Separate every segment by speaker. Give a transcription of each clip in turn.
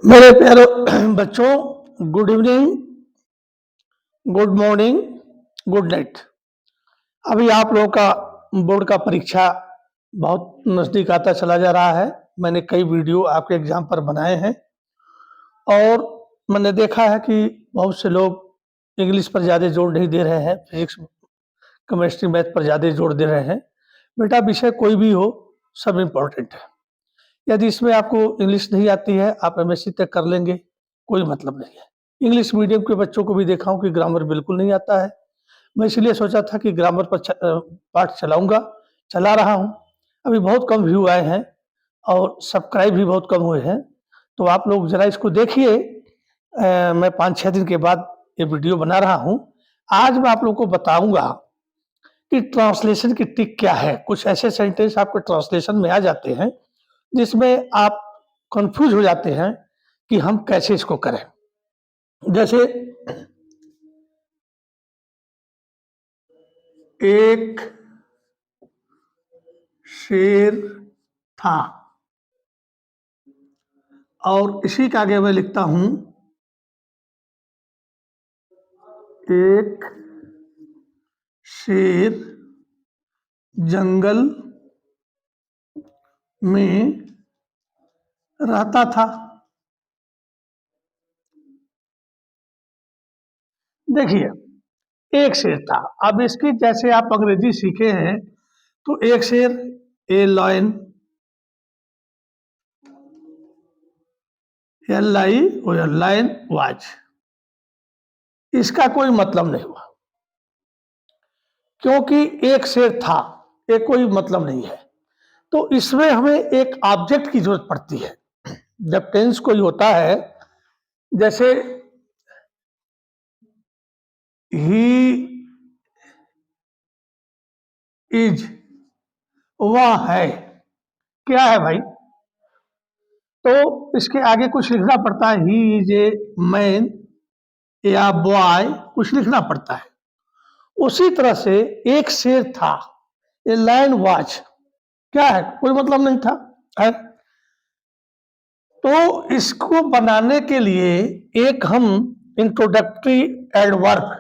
Speaker 1: मेरे प्यारे बच्चों, good evening, good morning, good night. अभी आप लोगों का बोर्ड का परीक्षा बहुत नज़दीक आता चला जा रहा है। मैंने कई वीडियो आपके एग्जाम पर बनाए हैं और मैंने देखा है कि बहुत से लोग इंग्लिश पर ज़्यादा जोर नहीं दे रहे हैं, फिजिक्स, केमिस्ट्री, मैथ पर ज़्यादा जोर दे रहे हैं। बेटा, विषय कोई भी हो, सब इम्पोर्टेंट है। यदि इसमें आपको इंग्लिश नहीं आती है, आप एमएससी तक कर लेंगे, कोई मतलब नहीं है। इंग्लिश मीडियम के बच्चों को भी देखा हूँ कि ग्रामर बिल्कुल नहीं आता है। मैं इसलिए सोचा था कि ग्रामर पर पाठ चलाऊँगा, चला रहा हूँ। अभी बहुत कम व्यू आए हैं और सब्सक्राइब भी बहुत कम हुए हैं। तो आप लोग ज़रा इसको देखिए। मैं 5-6 दिन के बाद ये वीडियो बना रहा हूँ। आज मैं आप लोग को बताऊँगा कि ट्रांसलेशन की ट्रिक क्या है। कुछ ऐसे सेंटेंस आपके ट्रांसलेशन में आ जाते हैं, जिसमें आप कन्फ्यूज़ हो जाते हैं कि हम कैसे इसको करें। जैसे एक शेर था और इसी के आगे मैं लिखता हूं एक शेर जंगल में रहता था। देखिए, एक शेर था। अब इसकी जैसे आप अंग्रेजी सीखे हैं तो एक शेर, a lion, L I O lion was, इसका कोई मतलब नहीं हुआ क्योंकि एक शेर था, ये कोई मतलब नहीं है। तो इसमें हमें एक ऑब्जेक्ट की जरूरत पड़ती है। जब टेंस कोई होता है, जैसे ही इज, वह है, क्या है भाई? तो इसके आगे कुछ लिखना पड़ता है। ही इज ए मैन या बॉय, कुछ लिखना पड़ता है। उसी तरह से एक शेर था, ए लायन वॉच, क्या है? कोई मतलब नहीं था, है। तो इसको बनाने के लिए एक हम इंट्रोडक्टरी एडवर्ब,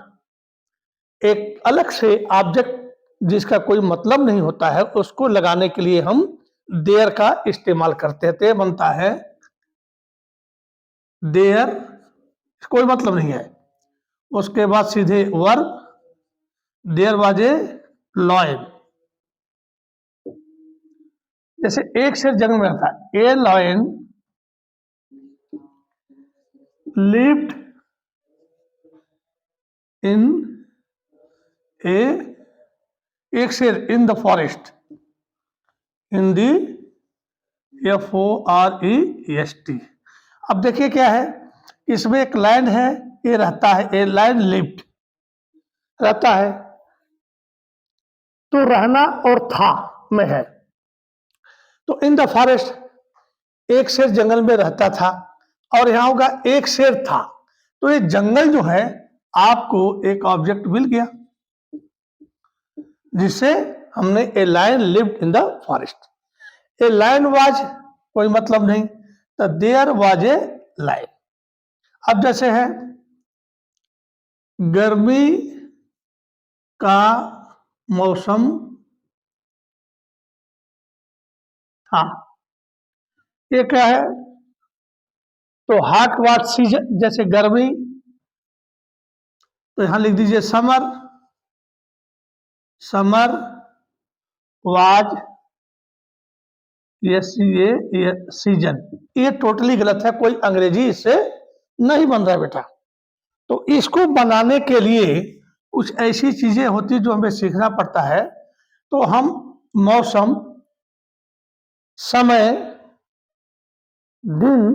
Speaker 1: एक अलग से ऑब्जेक्ट जिसका कोई मतलब नहीं होता है, उसको लगाने के लिए हम देयर का इस्तेमाल करते हैं। तो बनता है देयर, कोई मतलब नहीं है। उसके बाद सीधे verb, there was a lion. जैसे एक शेर जंगल में था, ए लॉयन लिव्ड इन ए, एक शेर इन the forest, in the FOREST। अब देखिए क्या है, इसमें एक लाइन है, ये रहता है, ए लाइन लिव्ड रहता है, तो रहना और था में है। तो इन द फॉरेस्ट, एक शेर जंगल में रहता था, और यहां होगा एक शेर था। तो ये जंगल जो है, आपको एक ऑब्जेक्ट मिल गया जिससे हमने a lion lived in the forest. A lion was, कोई मतलब नहीं, तो देयर वाज ए लायन। अब जैसे है गर्मी का मौसम था, ये क्या है? तो हॉट वाट सीजन, जैसे गर्मी, तो यहां लिख दीजिए समर, समर वाज, ये सीजन। ये टोटली गलत है, कोई अंग्रेजी इससे नहीं बन रहा है बेटा। तो इसको बनाने के लिए कुछ ऐसी चीजें होती जो हमें सीखना पड़ता है। तो हम मौसम, समय, दिन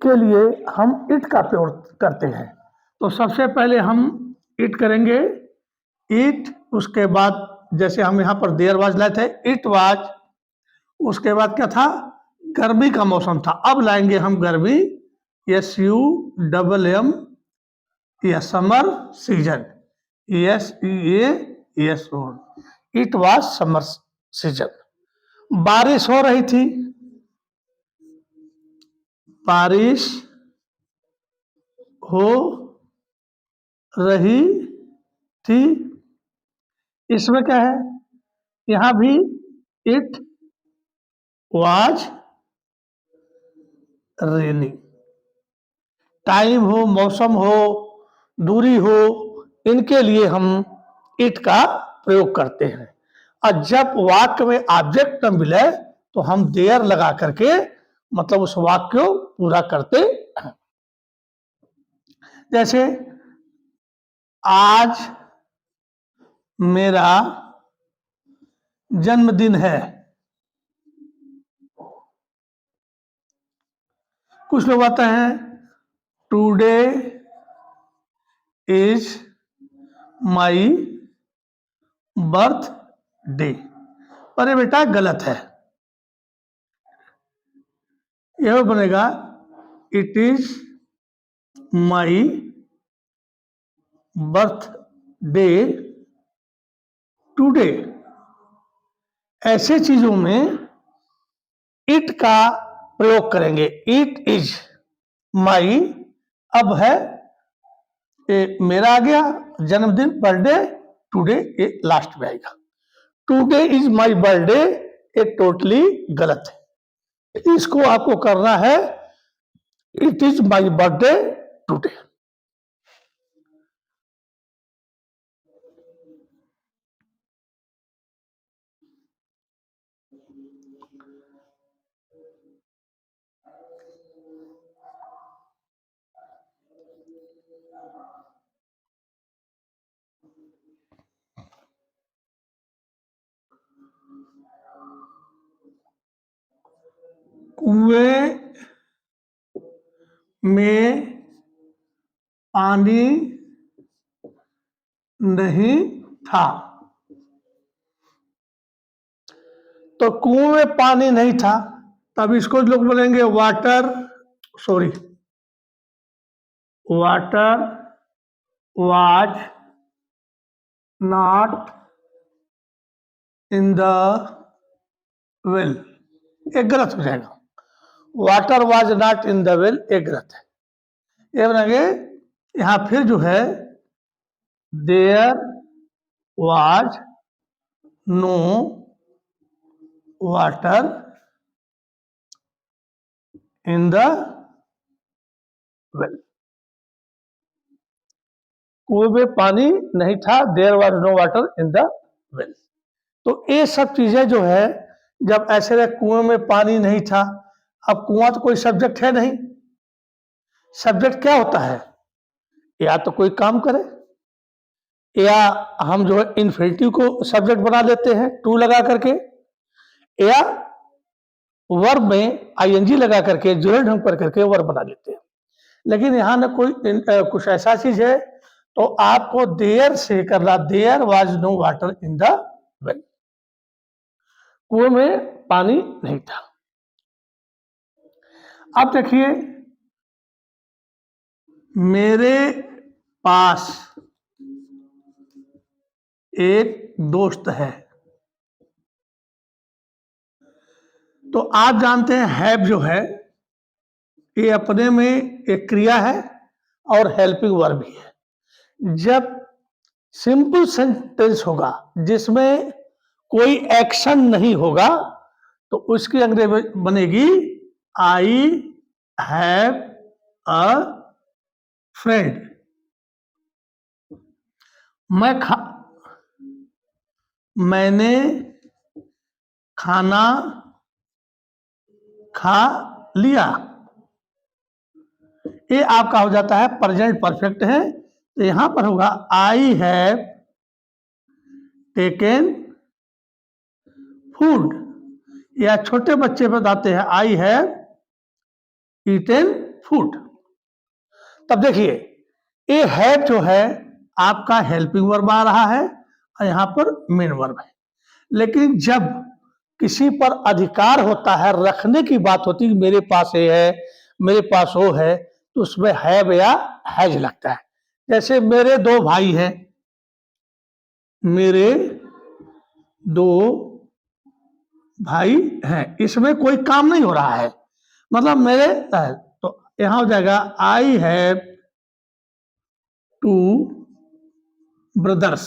Speaker 1: के लिए हम इट का प्रयोग करते हैं। तो सबसे पहले हम इट करेंगे, इट। उसके बाद जैसे हम यहाँ पर देयर वाज लाए थे, इट वाज। उसके बाद क्या था? गर्मी का मौसम था। अब लाएंगे हम गर्मी, SUMM, या summer season, SEASO। It was summer season. बारिश हो रही थी, बारिश हो रही थी। इसमें क्या है, यहां भी इट वाज रेनिंग। टाइम हो, मौसम हो, दूरी हो, इनके लिए हम इट का प्रयोग करते हैं। और जब वाक्य में ऑब्जेक्ट न मिले तो हम देयर लगा करके मतलब उस वाक्य को पूरा करते हैं। जैसे आज मेरा जन्मदिन है। कुछ लोग आते हैं today is my birth day. अरे बेटा गलत है, यह बनेगा it is my birth day today. ऐसे चीजों में इट का प्रयोग करेंगे। इट इज माई, अब है मेरा आ गया जन्मदिन, बर्थडे, टुडे ये लास्ट में आएगा। टुडे इज माई बर्थडे ये टोटली गलत है। इसको आपको करना है it is my birthday today. कुएं में पानी नहीं था। तो कुएं में पानी नहीं था, तब इसको लोग बोलेंगे water was not in the well. एक गलत हो जाएगा। Water was not in the well एक गलत है। ये बनाएंगे यहां फिर जो है there was no water in the well. कुएं में पानी नहीं था, there was no water in the well. तो ये सब चीजें जो है जब ऐसे रहे कुएं में पानी नहीं था। अब कुआं तो कोई सब्जेक्ट है नहीं। सब्जेक्ट क्या होता है, या तो कोई काम करे या हम जो है इन्फिनिटिव को सब्जेक्ट बना लेते हैं टू लगा करके, या वर्ब में आईएनजी लगा करके जुड़े ढंग पर करके वर्ब बना लेते हैं। लेकिन यहां ना कोई कुछ ऐसा चीज है तो आपको देयर से करना। There was no water in the well. कुएं में पानी नहीं था। अब देखिए मेरे पास एक दोस्त है। तो आप जानते हैं हैव जो है ये अपने में एक क्रिया है और हेल्पिंग वर्ब भी है। जब सिंपल सेंटेंस होगा जिसमें कोई एक्शन नहीं होगा तो उसकी अंग्रेजी बनेगी आई हैव अ फ्रेंड। मैंने खाना खा लिया। ये आपका हो जाता है प्रेजेंट परफेक्ट है, तो यहां पर होगा आई हैव टेकन फूड। या छोटे बच्चे बताते हैं आई हैव ईटन फूड। तब देखिए ये हैव जो है आपका हेल्पिंग वर्ब आ रहा है और यहां पर मेन वर्ब है। लेकिन जब किसी पर अधिकार होता है, रखने की बात होती है, मेरे पास ये है, मेरे पास वो है, तो उसमें हैव या हैज लगता है। जैसे मेरे दो भाई हैं, मेरे दो भाई हैं, इसमें कोई काम नहीं हो रहा है, मतलब मेरे यहां हो जाएगा आई हैव टू ब्रदर्स,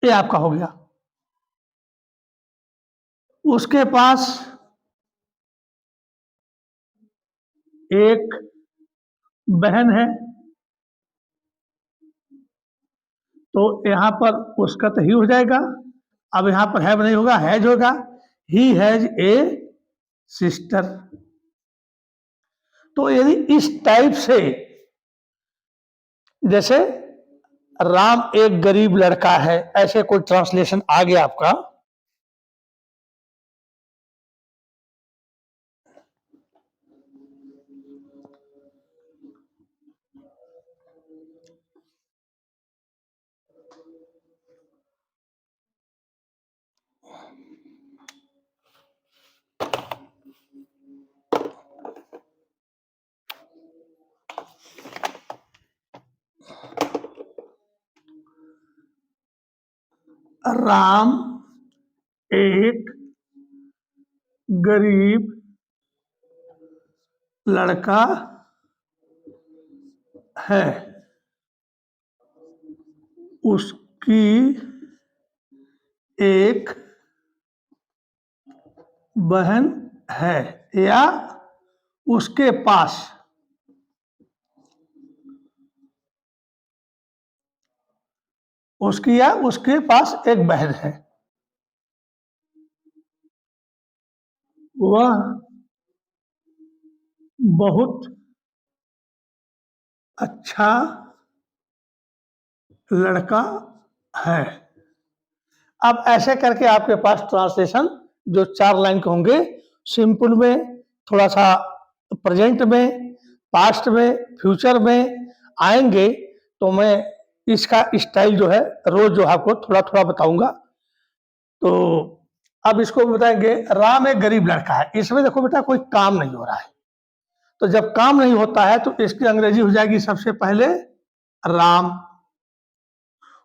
Speaker 1: ये आपका हो गया। उसके पास एक बहन है, तो यहां पर उसका तो ही हो जाएगा। अब यहां पर हैव नहीं होगा, हैज होगा। He has a sister. तो यदि इस टाइप से, जैसे राम एक गरीब लड़का है, ऐसे कोई ट्रांसलेशन आ गया आपका, राम एक गरीब लड़का है, उसकी एक बहन है, या उसके पास उसकी या उसके पास एक बहन है। वह बहुत अच्छा लड़का है। अब ऐसे करके आपके पास ट्रांसलेशन जो 4 लाइन के होंगे, सिंपल में, थोड़ा सा प्रेजेंट में, पास्ट में, फ्यूचर में आएंगे। तो मैं इसका स्टाइल जो है रोज जो आपको थोड़ा थोड़ा बताऊंगा। तो अब इसको बताएंगे, राम एक गरीब लड़का है। इसमें देखो बेटा कोई काम नहीं हो रहा है, तो जब काम नहीं होता है तो इसकी अंग्रेजी हो जाएगी सबसे पहले राम।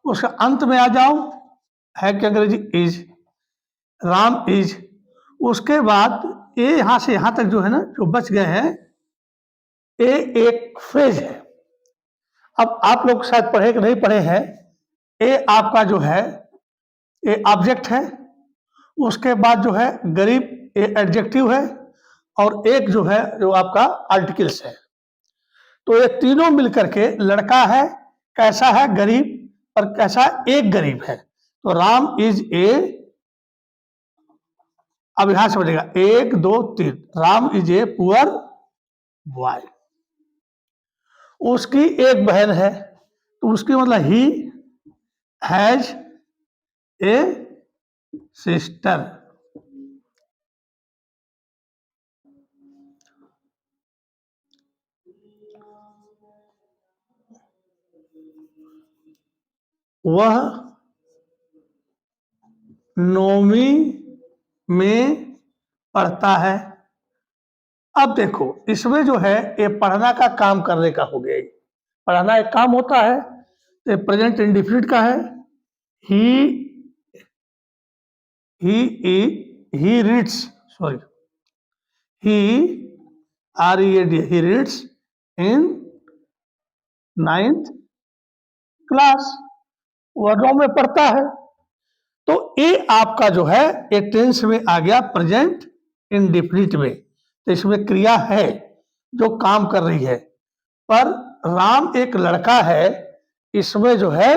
Speaker 1: उसके अंत में आ जाओ, है कि अंग्रेजी इज, राम इज। उसके बाद ये यहां से यहां तक जो है ना, जो बच गए हैं, ये एक फ्रेज है। अब आप लोग शायद पढ़े कि नहीं पढ़े हैं, ये आपका जो है ये ऑब्जेक्ट है। उसके बाद जो है गरीब, ये एडजेक्टिव है, और एक जो है जो आपका आर्टिकल्स है। तो ये तीनों मिलकर के लड़का है, कैसा है, गरीब, और कैसा, एक गरीब है। तो राम इज ए, अब यहां से बनेगा 1 2 3, Ram is a poor boy. उसकी एक बहन है, तो उसकी मतलब ही हैज ए सिस्टर। वह 9वीं में पढ़ता है। अब देखो इसमें जो है ये पढ़ना का काम करने का हो गया। पढ़ना एक काम होता है, तो प्रेजेंट इंडिफिनिट का है। He he reads, sorry, he he reads in 9th class, वह 9 में पढ़ता है। तो ये आपका जो है ये टेंस में आ गया, प्रेजेंट इंडिफिनिट में। तो इसमें क्रिया है जो काम कर रही है, पर राम एक लड़का है, इसमें जो है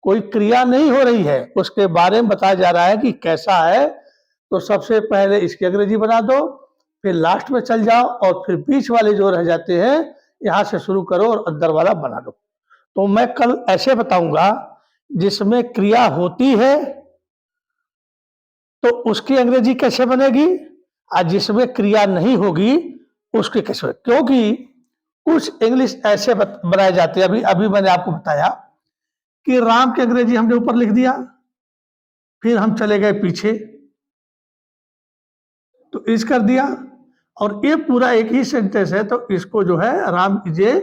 Speaker 1: कोई क्रिया नहीं हो रही है, उसके बारे में बताया जा रहा है कि कैसा है। तो सबसे पहले इसकी अंग्रेजी बना दो, फिर लास्ट में चल जाओ, और फिर बीच वाले जो रह जाते हैं यहां से शुरू करो और अंदर वाला बना दो। तो मैं कल ऐसे बताऊंगा, जिसमें क्रिया होती है तो उसकी अंग्रेजी कैसे बनेगी, और जिसमें क्रिया नहीं होगी उसकी कैसे, क्योंकि कुछ इंग्लिश ऐसे बनाए जाते हैं। अभी अभी मैंने आपको बताया कि राम की अंग्रेजी हमने ऊपर लिख दिया, फिर हम चले गए पीछे तो इज कर दिया, और ये पूरा एक ही सेंटेंस है, तो इसको जो है Ram is a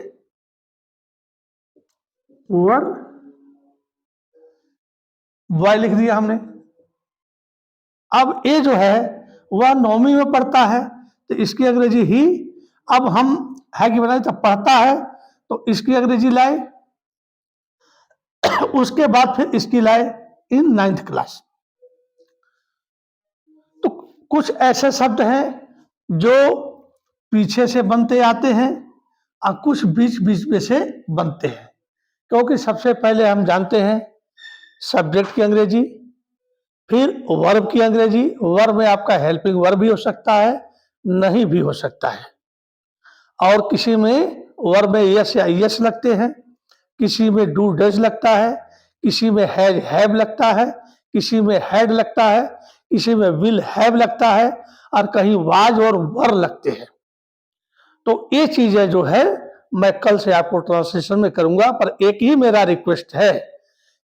Speaker 1: poor boy लिख दिया हमने। अब ये जो है वह 9वीं में पढ़ता है, तो इसकी अंग्रेजी ही, अब हम है कि बनाए जब पढ़ता है तो इसकी अंग्रेजी लाए, उसके बाद फिर इसकी लाए इन 9th क्लास। तो कुछ ऐसे शब्द हैं जो पीछे से बनते आते हैं और कुछ बीच बीच में से बनते हैं, क्योंकि सबसे पहले हम जानते हैं सब्जेक्ट की अंग्रेजी, फिर वर्ब की अंग्रेजी। वर्ब में आपका हेल्पिंग वर्ब भी हो सकता है, नहीं भी हो सकता है, और किसी में वर्ब में यस या यस लगते हैं, किसी में डू डज लगता है, किसी में हैज हैव लगता है, किसी में हैड लगता है, किसी में विल हैव लगता है, और कहीं वाज और वर लगते हैं। तो ये चीजें जो है मैं कल से आपको ट्रांसलेशन में करूंगा, पर एक ही मेरा रिक्वेस्ट है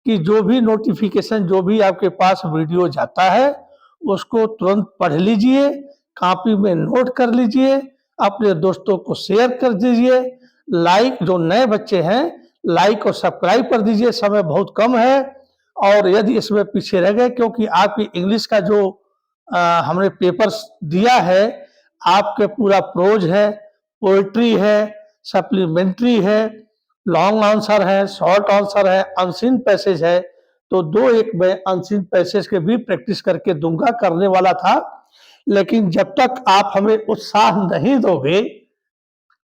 Speaker 1: कि जो भी नोटिफिकेशन, जो भी आपके पास वीडियो जाता है उसको तुरंत पढ़ लीजिए, कॉपी में नोट कर लीजिए, अपने दोस्तों को शेयर कर दीजिए, लाइक, जो नए बच्चे हैं लाइक और सब्सक्राइब कर दीजिए, समय बहुत कम है। और यदि इसमें पीछे रह गए, क्योंकि आपकी इंग्लिश का जो हमने पेपर दिया है, आपके पूरा प्रोज है, पोएट्री है, सप्लीमेंट्री है, लॉन्ग आंसर है, शॉर्ट आंसर है, अनसीन पैसेज है, तो दो एक मैं अनसीन पैसेज के भी प्रैक्टिस करके दूंगा, करने वाला था, लेकिन जब तक आप हमें उत्साह नहीं दोगे,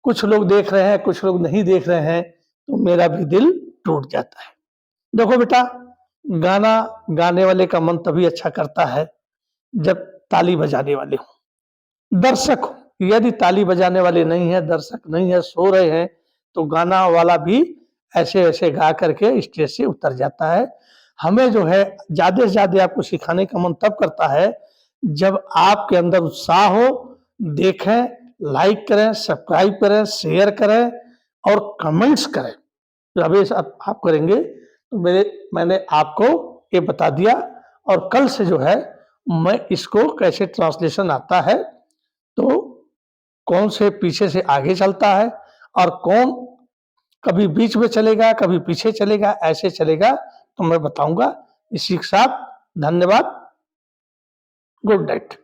Speaker 1: कुछ लोग देख रहे हैं कुछ लोग नहीं देख रहे हैं, तो मेरा भी दिल टूट जाता है। देखो बेटा, गाना गाने वाले का मन तभी अच्छा करता है जब ताली बजाने वाले हो, दर्शक हो। यदि ताली बजाने वाले नहीं है, दर्शक नहीं है, सो रहे हैं, तो गाना वाला भी ऐसे ऐसे गा करके स्टेज से उतर जाता है। हमें जो है ज्यादा से ज्यादा आपको सिखाने का मन तब करता है जब आपके अंदर उत्साह हो। देखें, लाइक करें, सब्सक्राइब करें, शेयर करें और कमेंट्स करें। तो अभी आप करेंगे तो मैंने आपको ये बता दिया, और कल से जो है मैं इसको कैसे ट्रांसलेशन आता है, तो कौन से पीछे से आगे चलता है और कौन कभी बीच में चलेगा, कभी पीछे चलेगा, ऐसे चलेगा, तो मैं बताऊंगा। इसी के साथ धन्यवाद, गुड नाइट।